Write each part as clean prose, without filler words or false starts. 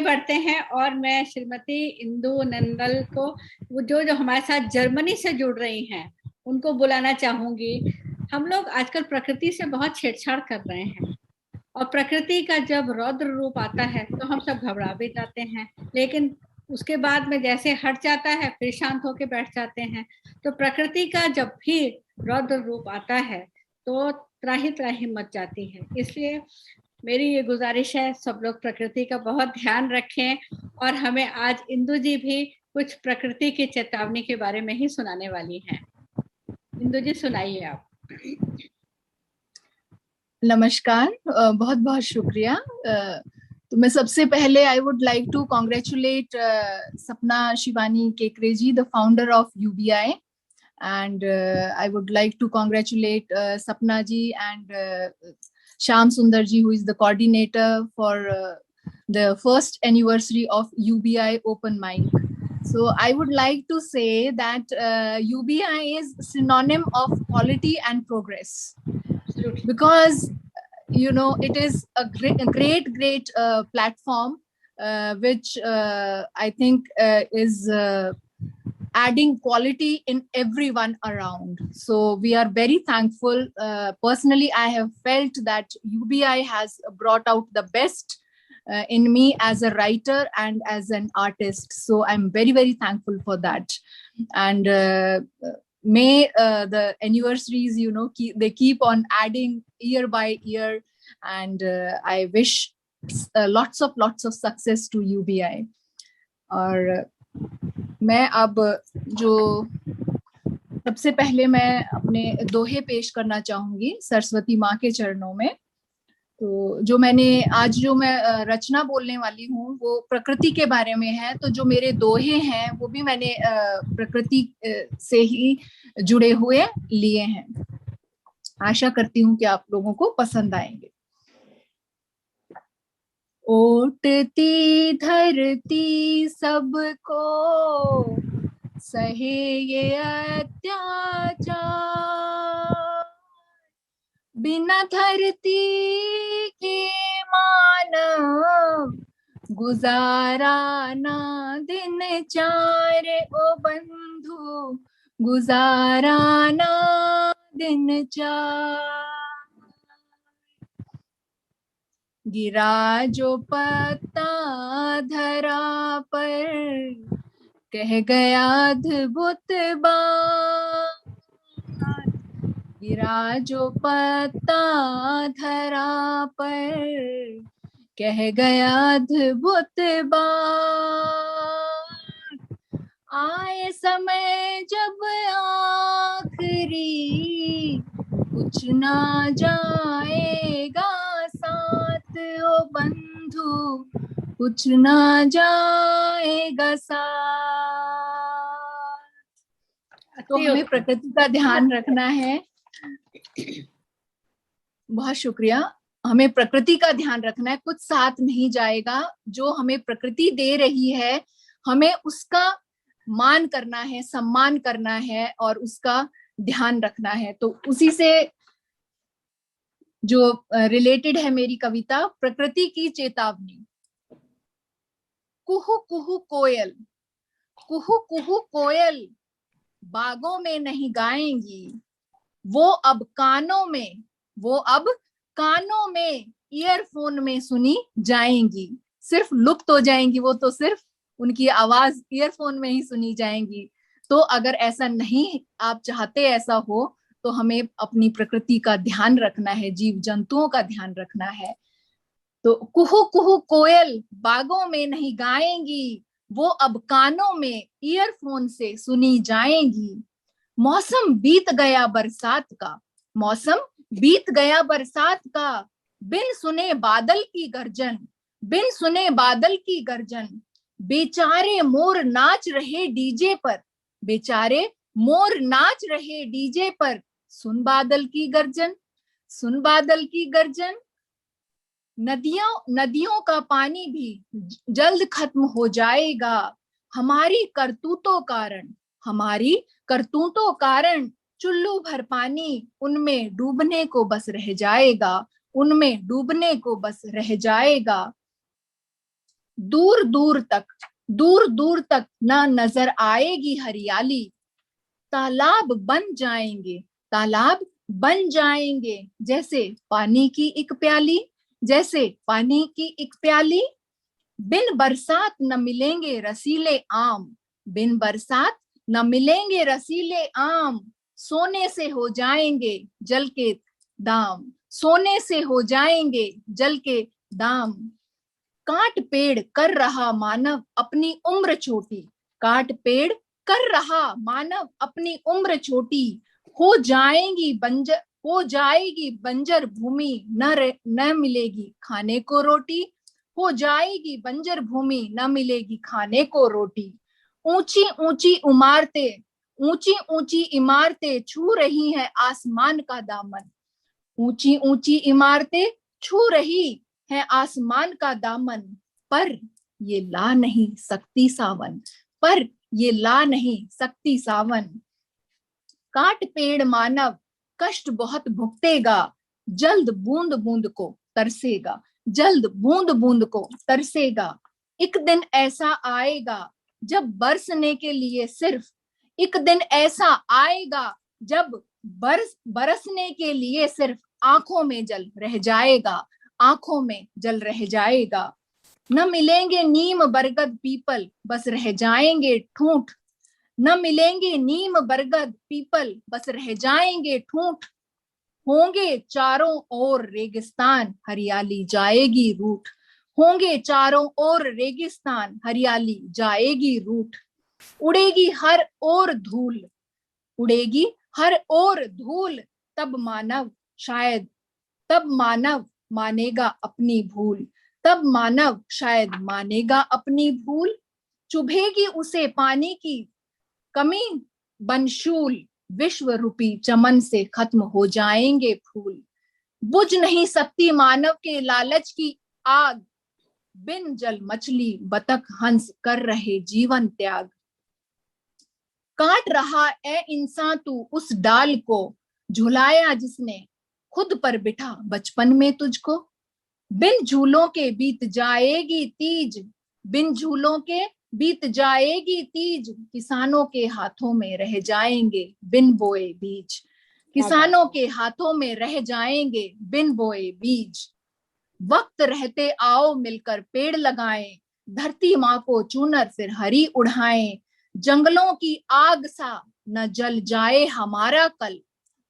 बढ़ते हैं और मैं श्रीमती इंदु नंदल को, वो जो जो हमारे साथ जर्मनी से जुड़ रही हैं, उनको बुलाना चाहूंगी। हम लोग आजकल प्रकृति से बहुत छेड़छाड़ कर रहे हैं और प्रकृति का जब रौद्र रूप आता है तो हम सब घबरा भी जाते हैं, लेकिन उसके बाद में जैसे हट जाता है फिर शांत होके बैठ जाते हैं। तो प्रकृति का जब भी रौद्र रूप आता है तो त्राही त्राही मच जाती है। इसलिए मेरी ये गुजारिश है, सब लोग प्रकृति का बहुत ध्यान रखें। और हमें आज इंदु जी भी कुछ प्रकृति की चेतावनी के बारे में ही सुनाने वाली हैं। इंदु जी सुनाइए आप। नमस्कार, बहुत बहुत शुक्रिया। तो मैं सबसे पहले I would like to congratulate Sapna Shivani केकरेजी, the founder of UBI, and I would like to congratulate Sapna ji and Shyam Sundar ji, who is the coordinator for the first anniversary of UBI Open Mic. So I would like to say that UBI is synonym of quality and progress, because it is a great platform which I think is adding quality in everyone around. So we are very thankful. Personally, I have felt that UBI has brought out the best in me as a writer and as an artist. So I'm very, very thankful for that. And may the anniversaries, they keep on adding year by year. And I wish lots of success to UBI. और मैं अब जो सबसे पहले मैं अपने दोहे पेश करना चाहूंगी सरस्वती माँ के चरणों में। तो जो मैं रचना बोलने वाली हूँ वो प्रकृति के बारे में है। तो जो मेरे दोहे हैं वो भी मैंने प्रकृति से ही जुड़े हुए लिए हैं। आशा करती हूँ कि आप लोगों को पसंद आएंगे। ओटती धरती सबको सहे ये अत्याचार, बिना धरती के मानव गुजारा ना दिन चार। ओ बंधु गुजारा ना दिन चार। गिरा जो पत्ता धरा पर कह गया अद्भुत बात। गिरा जो पत्ता धरा पर कह गया अद्भुत बात। आए समय जब आखिरी कुछ ना जाएगा साथ। ओ बंधु कुछ ना जाएगा साथ। तो हमें प्रकृति का ध्यान रखना है। बहुत शुक्रिया। हमें प्रकृति का ध्यान रखना है, कुछ साथ नहीं जाएगा। जो हमें प्रकृति दे रही है हमें उसका मान करना है, सम्मान करना है और उसका ध्यान रखना है। तो उसी से जो रिलेटेड है मेरी कविता, प्रकृति की चेतावनी। कुहू कुहू कोयल, कुहू कुहू कोयल बागों में नहीं गाएंगी। वो अब कानों में ईयरफोन में सुनी जाएंगी। सिर्फ लुप्त हो जाएंगी वो, तो सिर्फ उनकी आवाज ईयरफोन में ही सुनी जाएंगी। तो अगर ऐसा नहीं आप चाहते ऐसा हो तो हमें अपनी प्रकृति का ध्यान रखना है, जीव जंतुओं का ध्यान रखना है। तो कुहू कुहू कोयल बागों में नहीं गाएंगी। वो अब कानों में ईयरफोन से सुनी जाएंगी। मौसम बीत गया बरसात का, मौसम बीत गया बरसात का। बिन सुने बादल की गर्जन, बिन सुने बादल की गर्जन। बेचारे मोर नाच रहे डीजे पर, बेचारे मोर नाच रहे डीजे पर। सुन बादल की गर्जन, सुन बादल की गर्जन। नदियों का पानी भी जल्द खत्म हो जाएगा। हमारी करतूतों कारण चुल्लू भर पानी उनमें डूबने को बस रह जाएगा, उनमें डूबने को बस रह जाएगा। दूर दूर तक ना नजर आएगी हरियाली। तालाब बन जाएंगे जैसे पानी की एक प्याली, जैसे पानी की एक प्याली। बिन बरसात न मिलेंगे रसीले आम, बिन बरसात न मिलेंगे रसीले आम। सोने से हो जाएंगे जल के दाम, सोने से हो जाएंगे जल के दाम। काट पेड़ कर रहा मानव अपनी उम्र छोटी, काट पेड़ कर रहा मानव अपनी उम्र छोटी। हो जाएगी बंजर भूमि, न मिलेगी खाने को रोटी। हो जाएगी बंजर भूमि, न मिलेगी खाने को रोटी। ऊंची ऊंची इमारतें छू रही है आसमान का दामन, ऊंची इमारतें छू रही है आसमान का दामन। पर ये ला नहीं सकती सावन, पर ये ला नहीं सकती सावन। काट पेड़ मानव कष्ट बहुत भुगतेगा, जल्द बूंद बूंद को तरसेगा, जल्द बूंद बूंद को तरसेगा। एक दिन ऐसा आएगा जब बरसने के लिए सिर्फ, एक दिन ऐसा आएगा जब बरसने के लिए सिर्फ आंखों में जल रह जाएगा, आंखों में जल रह जाएगा। न मिलेंगे नीम बरगद पीपल, बस रह जाएंगे ठूंठ। न मिलेंगे नीम बरगद पीपल, बस रह जाएंगे ठूंठ। होंगे चारों ओर रेगिस्तान, हरियाली जाएगी रूठ। होंगे चारों ओर रेगिस्तान, हरियाली जाएगी रूठ। उड़ेगी हर ओर धूल, उड़ेगी हर ओर धूल। तब मानव शायद, तब मानव मानेगा अपनी भूल, तब मानव शायद मानेगा अपनी भूल। चुभेगी उसे पानी की कमी बनशूल, विश्व रूपी चमन से खत्म हो जाएंगे फूल। बुझ नहीं सकती मानव के लालच की आग, बिन जल मछली बतख हंस कर रहे जीवन त्याग। काट रहा ए इंसान तू उस डाल को, झुलाया जिसने खुद पर बिठा बचपन में तुझको। बिन झूलों के बीत जाएगी तीज, बिन झूलों के बीत जाएगी तीज। किसानों के हाथों में रह जाएंगे बिन बोए बीज, किसानों के हाथों में रह जाएंगे बिन बोए बीज। वक्त रहते आओ मिलकर पेड़ लगाएं, धरती माँ को चूनर फिर हरी उड़ाएं। जंगलों की आग सा न जल जाए हमारा कल,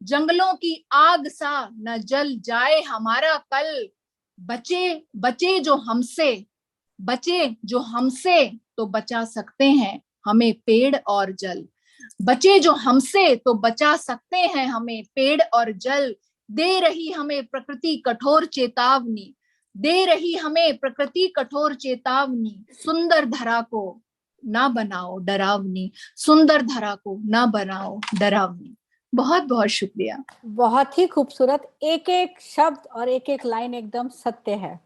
जंगलों की आग सा न जल जाए हमारा कल। बचे जो हमसे, बचे जो हमसे तो बचा सकते हैं हमें पेड़ और जल। बचे जो हमसे तो बचा सकते हैं हमें पेड़ और जल। दे रही हमें प्रकृति कठोर चेतावनी, दे रही हमें प्रकृति कठोर चेतावनी। सुंदर धरा को ना बनाओ डरावनी, सुंदर धरा को ना बनाओ डरावनी। बहुत बहुत शुक्रिया। बहुत ही खूबसूरत, एक एक शब्द और एक एक लाइन एकदम सत्य है।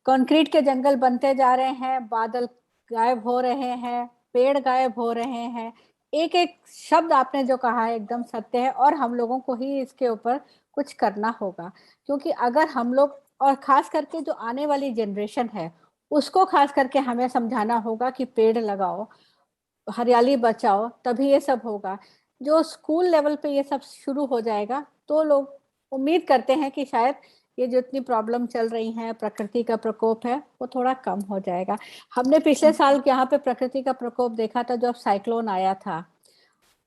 कंक्रीट के जंगल बनते जा रहे हैं, बादल गायब हो रहे हैं, पेड़ गायब हो रहे हैं। एक एक शब्द आपने जो कहा है एकदम सत्य है, और हम लोगों को ही इसके ऊपर कुछ करना होगा, क्योंकि अगर हम लोग, और खास करके जो आने वाली जनरेशन है उसको खास करके हमें समझाना होगा कि पेड़ लगाओ, हरियाली बचाओ, तभी ये सब होगा। जो स्कूल लेवल पे ये सब शुरू हो जाएगा तो लोग उम्मीद करते हैं कि शायद ये जो इतनी प्रॉब्लम चल रही है, प्रकृति का प्रकोप है, वो थोड़ा कम हो जाएगा। हमने पिछले साल यहाँ पे प्रकृति का प्रकोप देखा था जब साइक्लोन आया था,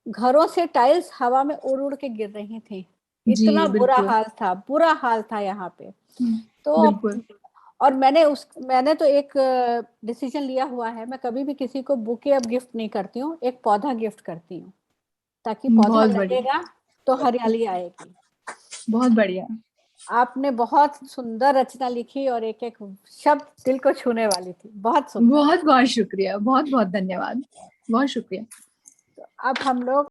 घरों से टाइल्स हवा में उड़ उड़ के गिर रही थी, इतना बुरा हाल था यहाँ पे। तो और मैंने तो एक डिसीजन लिया हुआ है, मैं कभी भी किसी को बुके अब गिफ्ट नहीं करती हूँ, एक पौधा गिफ्ट करती हूँ, ताकि पौधा लगेगा तो हरियाली आएगी। बहुत बढ़िया। आपने बहुत सुंदर रचना लिखी और एक एक शब्द दिल को छूने वाली थी। बहुत सुंदर। बहुत बहुत शुक्रिया, बहुत बहुत धन्यवाद, बहुत शुक्रिया। तो अब हम लोग